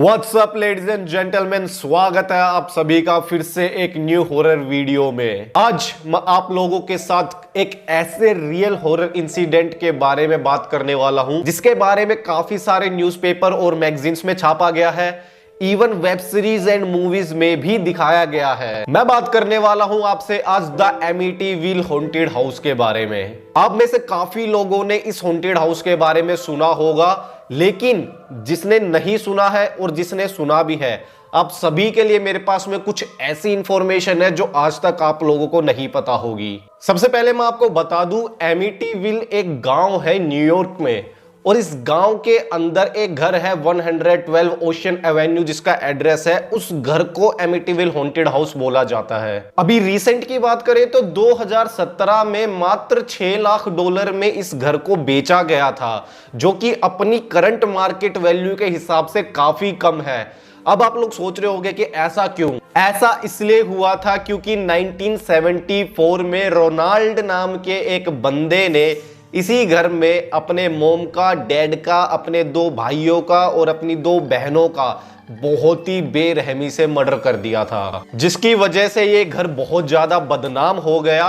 WhatsApp ladies and gentleman, स्वागत है आप सभी का फिर से एक न्यू हॉरर वीडियो में। आज मैं आप लोगों के साथ एक ऐसे रियल हॉरर इंसिडेंट के बारे में बात करने वाला हूं जिसके बारे में काफी सारे न्यूज़पेपर और मैगजीन्स में छापा गया है, even web series and movies में भी दिखाया गया है। मैं बात करने वाला हूं आपसे आज द एमिटीविल हॉन्टेड हाउस के बारे में। आप में से काफी लोगों ने इस हॉन्टेड हाउस के बारे में सुना होगा, लेकिन जिसने नहीं सुना है और जिसने सुना भी है, आप सभी के लिए मेरे पास में कुछ ऐसी इंफॉर्मेशन है जो आज तक आप लोगों को नहीं पता होगी। सबसे पहले मैं आपको बता दूं, एमिटीविल एक गांव है न्यूयॉर्क में, और इस गांव के अंदर एक घर है 112 ओशन एवेन्यू जिसका एड्रेस है। उस घर को एमिटीविल हॉन्टेड हाउस बोला जाता है। अभी रिसेंट की बात करें तो 2017 में मात्र $6 लाख में इस घर को बेचा गया था, जो कि अपनी करंट मार्केट वैल्यू के हिसाब से काफी कम है। अब आप लोग सोच रहे होंगे कि ऐसा क्यों? ऐसा इसलिए हुआ था क्योंकि 1974 में रोनाल्ड नाम के एक बंदे ने इसी घर में अपने मोम का, डैड का, अपने 2 भाइयों का और अपनी 2 बहनों का बहुत ही बेरहमी से मर्डर कर दिया था, जिसकी वजह से ये घर बहुत ज्यादा बदनाम हो गया।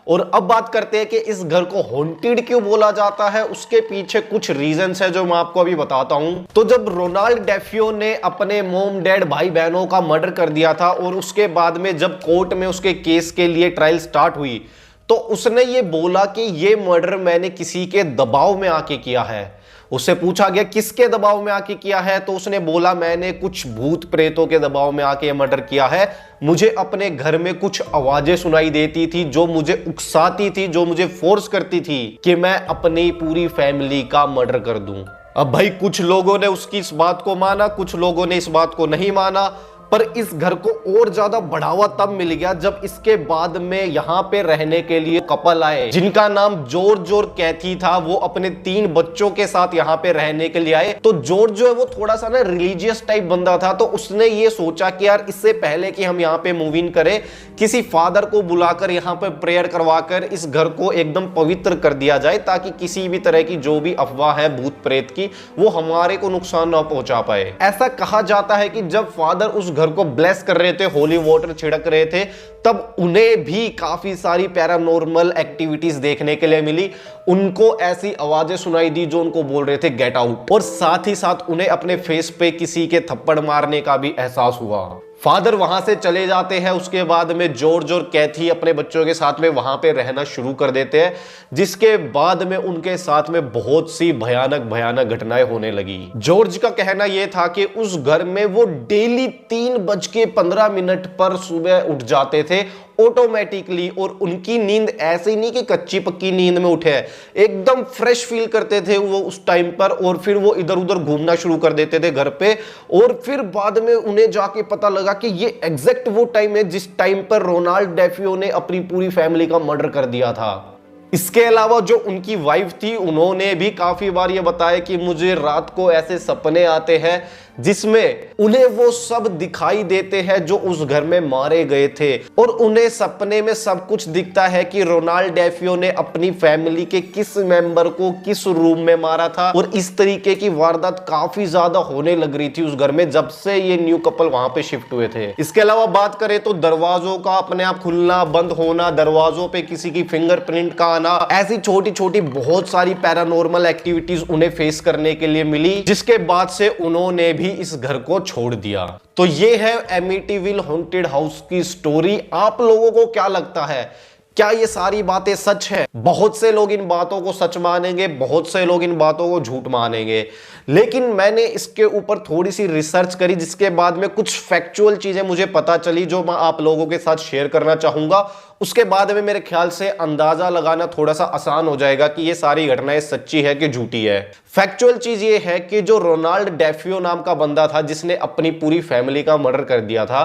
और अब बात करते हैं कि इस घर को हॉन्टेड क्यों बोला जाता है। उसके पीछे कुछ रीजंस है जो मैं आपको अभी बताता हूं। तो जब रोनाल्ड डेफियो ने अपने मोम, डैड, भाई बहनों का मर्डर कर दिया था और उसके बाद में जब कोर्ट में उसके केस के लिए ट्रायल स्टार्ट हुई, तो उसने ये बोला कि ये मर्डर मैंने किसी के दबाव में आके किया है। उससे पूछा गया किसके दबाव में आके किया है, तो उसने बोला मैंने कुछ भूत प्रेतों के दबाव में आके मर्डर किया है। मुझे अपने घर में कुछ आवाजें सुनाई देती थी जो मुझे उकसाती थी, जो मुझे फोर्स करती थी कि मैं अपनी पूरी फैमिली का मर्डर कर दूं। अब भाई कुछ लोगों ने उसकी इस बात को माना, कुछ लोगों ने इस बात को नहीं माना, पर इस घर को और ज्यादा बढ़ावा तब मिल गया जब इसके बाद में यहाँ पे रहने के लिए कपल आए जिनका नाम जॉर्ज और कैथी था। वो अपने 3 बच्चों के साथ यहाँ पे रहने के लिए आए। तो जॉर्ज जो है वो थोड़ा सा ना रिलीजियस टाइप बंदा था, तो उसने ये सोचा कि यार इससे पहले कि हम यहाँ पे मूव इन करें, किसी फादर को बुलाकर यहाँ पे प्रेयर करवाकर इस घर को एकदम पवित्र कर दिया जाए, ताकि किसी भी तरह की जो भी अफवाह है भूत प्रेत की, वो हमारे को नुकसान ना पहुंचा पाए। ऐसा कहा जाता है कि जब फादर उस घर को ब्लेस कर रहे थे, होली वाटर छिड़क रहे थे, तब उन्हें भी काफी सारी पैरानॉर्मल एक्टिविटीज देखने के लिए मिली। उनको ऐसी आवाजें सुनाई दी जो उनको बोल रहे थे गेट आउट, और साथ ही साथ उन्हें अपने फेस पे किसी के थप्पड़ मारने का भी एहसास हुआ। फादर वहां से चले जाते हैं। उसके बाद में जॉर्ज और कैथी अपने बच्चों के साथ में वहां पे रहना शुरू कर देते हैं, जिसके बाद में उनके साथ में बहुत सी भयानक भयानक घटनाएं होने लगी। जॉर्ज का कहना यह था कि उस घर में वो डेली 3:15 पर सुबह उठ जाते थे ऑटोमेटिकली, और उनकी नींद ऐसी नहीं कि कच्ची पक्की नींद में उठे, एकदम फ्रेश फील करते थे वो उस टाइम पर, और फिर वो इधर उधर घूमना शुरू कर देते थे घर पे। और फिर बाद में उन्हें जाके पता लगा कि ये एग्जैक्ट वो टाइम है जिस टाइम पर रोनाल्ड डेफियो ने अपनी पूरी फैमिली का मर्डर कर दिया था। इसके अलावा जो उनकी वाइफ थी, उन्होंने भी काफी बार ये बताया कि मुझे रात को ऐसे सपने आते हैं जिसमें उन्हें वो सब दिखाई देते हैं जो उस घर में मारे गए थे, और उन्हें सपने में सब कुछ दिखता है कि रोनाल्ड डेफियो ने अपनी फैमिली के किस मेंबर को किस रूम में मारा था। और इस तरीके की वारदात काफी ज्यादा होने लग रही थी उस घर में जब से ये न्यू कपल वहां पे शिफ्ट हुए थे। इसके अलावा बात करें तो दरवाजों का अपने आप खुलना बंद होना, दरवाजों पे किसी की फिंगरप्रिंट का आना, ऐसी छोटी छोटी बहुत सारी पैरानॉर्मल एक्टिविटीज उन्हें फेस करने के लिए मिली, जिसके बाद से उन्होंने भी इस घर को छोड़ दिया। तो ये है एमिटीविल हॉन्टेड हाउस की स्टोरी। आप लोगों को क्या लगता है, क्या ये सारी बातें सच है? बहुत से लोग इन बातों को सच मानेंगे, बहुत से लोग इन बातों को झूठ मानेंगे, लेकिन मैंने इसके ऊपर थोड़ी सी रिसर्च करी, जिसके बाद में कुछ फैक्चुअल चीजें मुझे पता चली जो मैं आप लोगों के साथ शेयर करना चाहूंगा। उसके बाद में मेरे ख्याल से अंदाजा लगाना थोड़ा सा आसान हो जाएगा कि ये सारी घटनाएं सच्ची है कि झूठी है। फैक्चुअल चीज ये है कि जो रोनाल्ड डेफियो नाम का बंदा था जिसने अपनी पूरी फैमिली का मर्डर कर दिया था,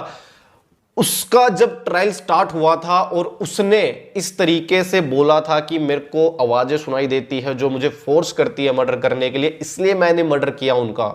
उसका जब ट्रायल स्टार्ट हुआ था और उसने इस तरीके से बोला था कि मेरे को आवाजें सुनाई देती है जो मुझे फोर्स करती है मर्डर करने के लिए, इसलिए मैंने मर्डर किया उनका।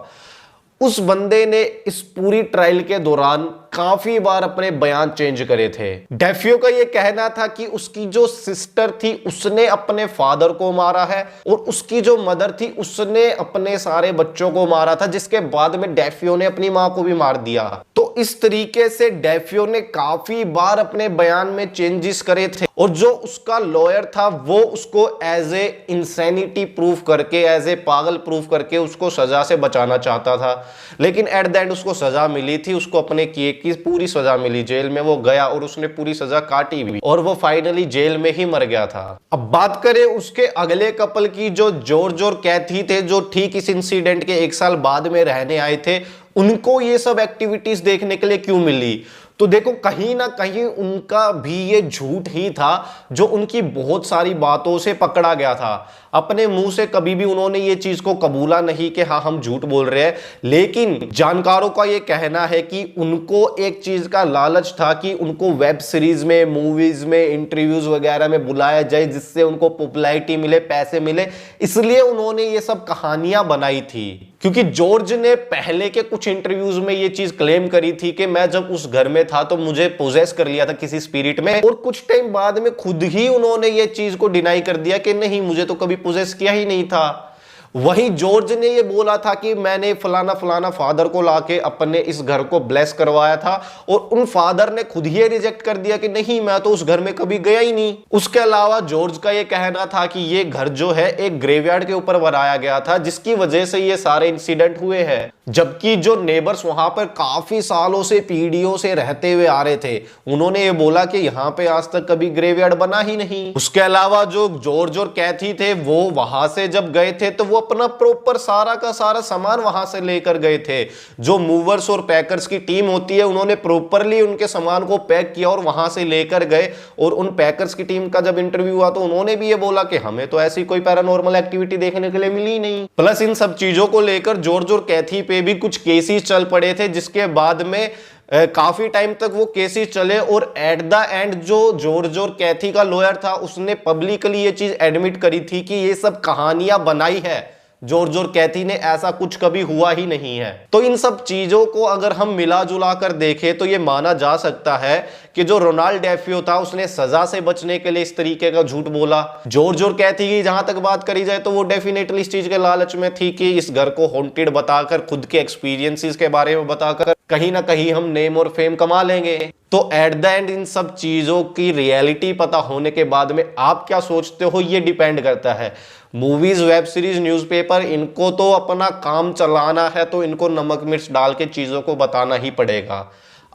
उस बंदे ने इस पूरी ट्रायल के दौरान काफी बार अपने बयान चेंज करे थे। डेफियो का यह कहना था कि उसकी जो सिस्टर थी उसने अपने फादर को मारा है और उसकी जो मदर थी उसने अपने सारे बच्चों को मारा था, जिसके बाद में डेफियो ने अपनी मां को भी मार दिया। तो इस तरीके से डेफियो ने काफी बार अपने बयान में चेंजेस करे थे और जो उसका लॉयर था वो उसको एज ए इंसैनिटी प्रूफ करके, एज ए पागल प्रूफ करके उसको सजा से बचाना चाहता था। लेकिन एट द एंड उसको सजा मिली थी, उसको अपने किए की पूरी सजा मिली। जेल में वो गया और उसने पूरी सजा काटी भी और वो फाइनली जेल में ही मर गया था। अब बात करें उसके अगले कपल की, जो जॉर्ज और कैथी थे, जो ठीक इस इंसिडेंट के 1 साल बाद में रहने आए थे। उनको ये सब एक्टिविटीज देखने के लिए क्यों मिली? तो देखो, कहीं ना कहीं उनका भी ये झूठ ही था जो उनकी बहुत सारी बातों से पकड़ा गया था। अपने मुंह से कभी भी उन्होंने ये चीज को कबूला नहीं कि हाँ हम झूठ बोल रहे हैं, लेकिन जानकारों का ये कहना है कि उनको एक चीज का लालच था कि उनको वेब सीरीज में, मूवीज में, इंटरव्यूज वगैरह में बुलाया जाए, जिससे उनको पॉपुलैरिटी मिले, पैसे मिले। इसलिए उन्होंने ये सब कहानियां बनाई थी। क्योंकि जॉर्ज ने पहले के कुछ इंटरव्यूज में ये चीज क्लेम करी थी कि मैं जब उस घर में था तो मुझे पोजेस कर लिया था किसी स्पिरिट में, और कुछ टाइम बाद में खुद ही उन्होंने ये चीज को डिनाई कर दिया कि नहीं, मुझे तो कभी पोजेस किया ही नहीं था। वहीं जॉर्ज ने ये बोला था कि मैंने फलाना फलाना फादर को लाके अपने इस घर को ब्लेस करवाया था, और उन फादर ने खुद ही रिजेक्ट कर दिया कि नहीं, मैं तो उस घर में कभी गया ही नहीं। उसके अलावा जॉर्ज का ये कहना था कि ये घर जो है एक ग्रेवयार्ड के ऊपर बनाया गया था, जिसकी वजह से ये सारे इंसिडेंट हुए हैं। जबकि जो नेबर्स वहां पर काफी सालों से, पीढ़ियों से रहते हुए आ रहे थे, उन्होंने ये बोला कि यहाँ पे आज तक कभी ग्रेवयार्ड बना ही नहीं। उसके अलावा जो जॉर्ज और कैथी थे वो वहां से जब गए थे तो वो अपना प्रॉपर सारा का सारा सामान वहां से लेकर गए थे। जो मूवर्स और पैकर्स की टीम होती है, उन्होंने प्रॉपरली उनके सामान को पैक किया और वहां से लेकर गए। और उन पैकर्स की टीम का जब इंटरव्यू हुआ तो उन्होंने भी ये बोला कि हमें तो ऐसी कोई पैरानॉर्मल एक्टिविटी देखने के लिए मिली नहीं। प्लस इन सब चीजों को लेकर जॉर्ज और कैथी पे भी कुछ केसेस चल पड़े थे, जिसके बाद में काफी टाइम तक वो केसेस चले और एट द एंड जो जॉर्ज और कैथी का लॉयर था उसने पब्लिकली ये चीज एडमिट करी थी कि ये सब कहानियां बनाई है जॉर्ज और कैथी ने, ऐसा कुछ कभी हुआ ही नहीं है। तो इन सब चीजों को अगर हम मिला जुला कर देखें तो ये माना जा सकता है कि जो रोनाल्ड डेफियो था उसने सजा से बचने के लिए इस तरीके का झूठ बोला। जॉर्ज और कैथी की जहां तक बात करी जाए तो वो डेफिनेटली इस चीज के लालच में थी कि इस घर को हॉन्टेड बताकर, खुद के एक्सपीरियंसेस के बारे में बताकर कहीं ना कहीं हम नेम और फेम कमा लेंगे। तो एट द एंड इन सब चीजों की रियलिटी पता होने के बाद में आप क्या सोचते हो, ये डिपेंड करता है। मूवीज, वेब सीरीज, न्यूज़पेपर, इनको तो अपना काम चलाना है, तो इनको नमक मिर्च डाल के चीजों को बताना ही पड़ेगा।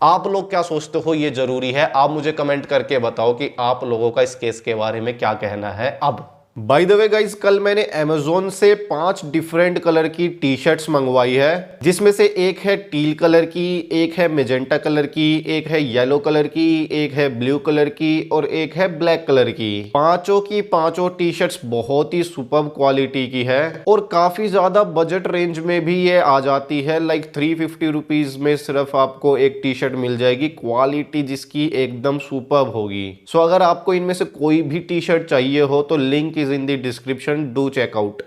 आप लोग क्या सोचते हो, ये जरूरी है। आप मुझे कमेंट करके बताओ कि आप लोगों का इस केस के बारे में क्या कहना है। अब बाय द वे गाइस, कल मैंने Amazon से 5 डिफरेंट कलर की टी शर्ट्स मंगवाई है, जिसमें से एक है टील कलर की, एक है मेजेंटा कलर की, एक है येलो कलर की, एक है ब्लू कलर की और एक है ब्लैक कलर की। पांचों की पांचों टी शर्ट्स बहुत ही सुपर्ब क्वालिटी की है और काफी ज्यादा बजट रेंज में भी ये आ जाती है। लाइक 350 रुपीज में सिर्फ आपको एक टी शर्ट मिल जाएगी, क्वालिटी जिसकी एकदम सुपर्ब होगी। सो अगर आपको इनमें से कोई भी टी शर्ट चाहिए हो तो link is in the description, do check out।